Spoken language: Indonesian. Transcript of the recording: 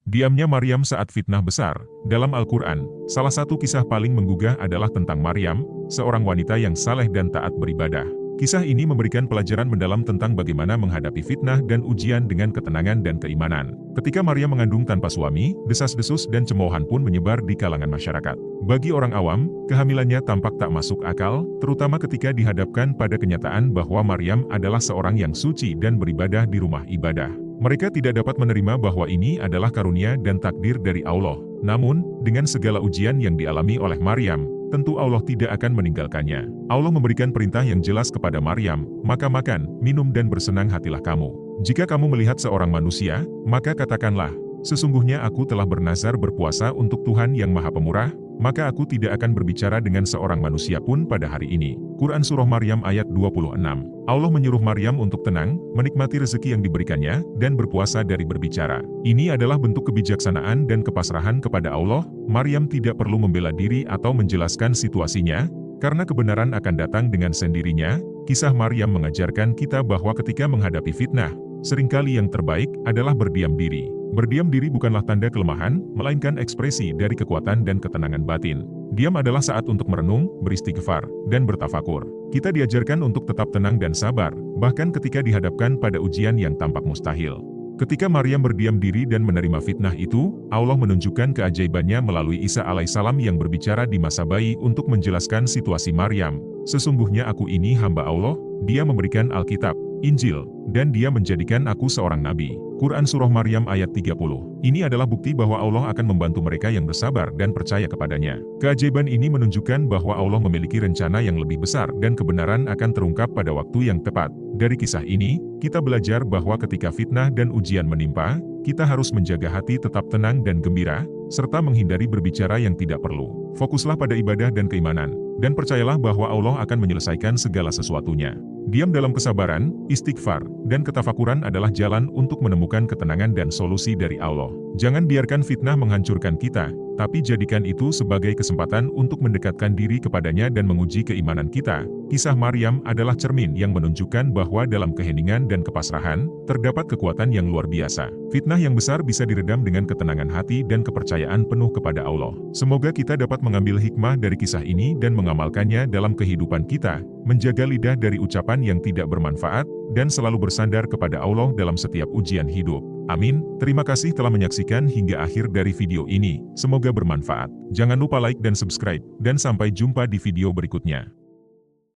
Diamnya Maryam saat fitnah besar. Dalam Al-Quran, salah satu kisah paling menggugah adalah tentang Maryam, seorang wanita yang saleh dan taat beribadah. Kisah ini memberikan pelajaran mendalam tentang bagaimana menghadapi fitnah dan ujian dengan ketenangan dan keimanan. Ketika Maryam mengandung tanpa suami, desas-desus dan cemoohan pun menyebar di kalangan masyarakat. Bagi orang awam, kehamilannya tampak tak masuk akal, terutama ketika dihadapkan pada kenyataan bahwa Maryam adalah seorang yang suci dan beribadah di rumah ibadah. Mereka tidak dapat menerima bahwa ini adalah karunia dan takdir dari Allah. Namun, dengan segala ujian yang dialami oleh Maryam, tentu Allah tidak akan meninggalkannya. Allah memberikan perintah yang jelas kepada Maryam, maka makan, minum dan bersenang hatilah kamu. Jika kamu melihat seorang manusia, maka katakanlah, sesungguhnya aku telah bernazar berpuasa untuk Tuhan yang Maha Pemurah, maka aku tidak akan berbicara dengan seorang manusia pun pada hari ini. Quran Surah Maryam ayat 26. Allah menyuruh Maryam untuk tenang, menikmati rezeki yang diberikannya, dan berpuasa dari berbicara. Ini adalah bentuk kebijaksanaan dan kepasrahan kepada Allah. Maryam tidak perlu membela diri atau menjelaskan situasinya, karena kebenaran akan datang dengan sendirinya. Kisah Maryam mengajarkan kita bahwa ketika menghadapi fitnah, seringkali yang terbaik adalah berdiam diri. Berdiam diri bukanlah tanda kelemahan, melainkan ekspresi dari kekuatan dan ketenangan batin. Diam adalah saat untuk merenung, beristighfar, dan bertafakur. Kita diajarkan untuk tetap tenang dan sabar, bahkan ketika dihadapkan pada ujian yang tampak mustahil. Ketika Maryam berdiam diri dan menerima fitnah itu, Allah menunjukkan keajaibannya melalui Isa alaihissalam yang berbicara di masa bayi untuk menjelaskan situasi Maryam. Sesungguhnya aku ini hamba Allah, Dia memberikan Alkitab, Injil, dan Dia menjadikan aku seorang nabi. Quran Surah Maryam ayat 30. Ini adalah bukti bahwa Allah akan membantu mereka yang bersabar dan percaya kepadanya. Keajaiban ini menunjukkan bahwa Allah memiliki rencana yang lebih besar dan kebenaran akan terungkap pada waktu yang tepat. Dari kisah ini, kita belajar bahwa ketika fitnah dan ujian menimpa, kita harus menjaga hati tetap tenang dan gembira, serta menghindari berbicara yang tidak perlu. Fokuslah pada ibadah dan keimanan, dan percayalah bahwa Allah akan menyelesaikan segala sesuatunya. Diam dalam kesabaran, istighfar, dan ketafakuran adalah jalan untuk menemukan ketenangan dan solusi dari Allah. Jangan biarkan fitnah menghancurkan kita, tapi jadikan itu sebagai kesempatan untuk mendekatkan diri kepadanya dan menguji keimanan kita. Kisah Maryam adalah cermin yang menunjukkan bahwa dalam keheningan dan kepasrahan, terdapat kekuatan yang luar biasa. Fitnah yang besar bisa diredam dengan ketenangan hati dan kepercayaan penuh kepada Allah. Semoga kita dapat mengambil hikmah dari kisah ini dan mengamalkannya dalam kehidupan kita, menjaga lidah dari ucapan yang tidak bermanfaat, dan selalu bersandar kepada Allah dalam setiap ujian hidup. Amin. Terima kasih telah menyaksikan hingga akhir dari video ini. Semoga bermanfaat. Jangan lupa like dan subscribe, dan sampai jumpa di video berikutnya.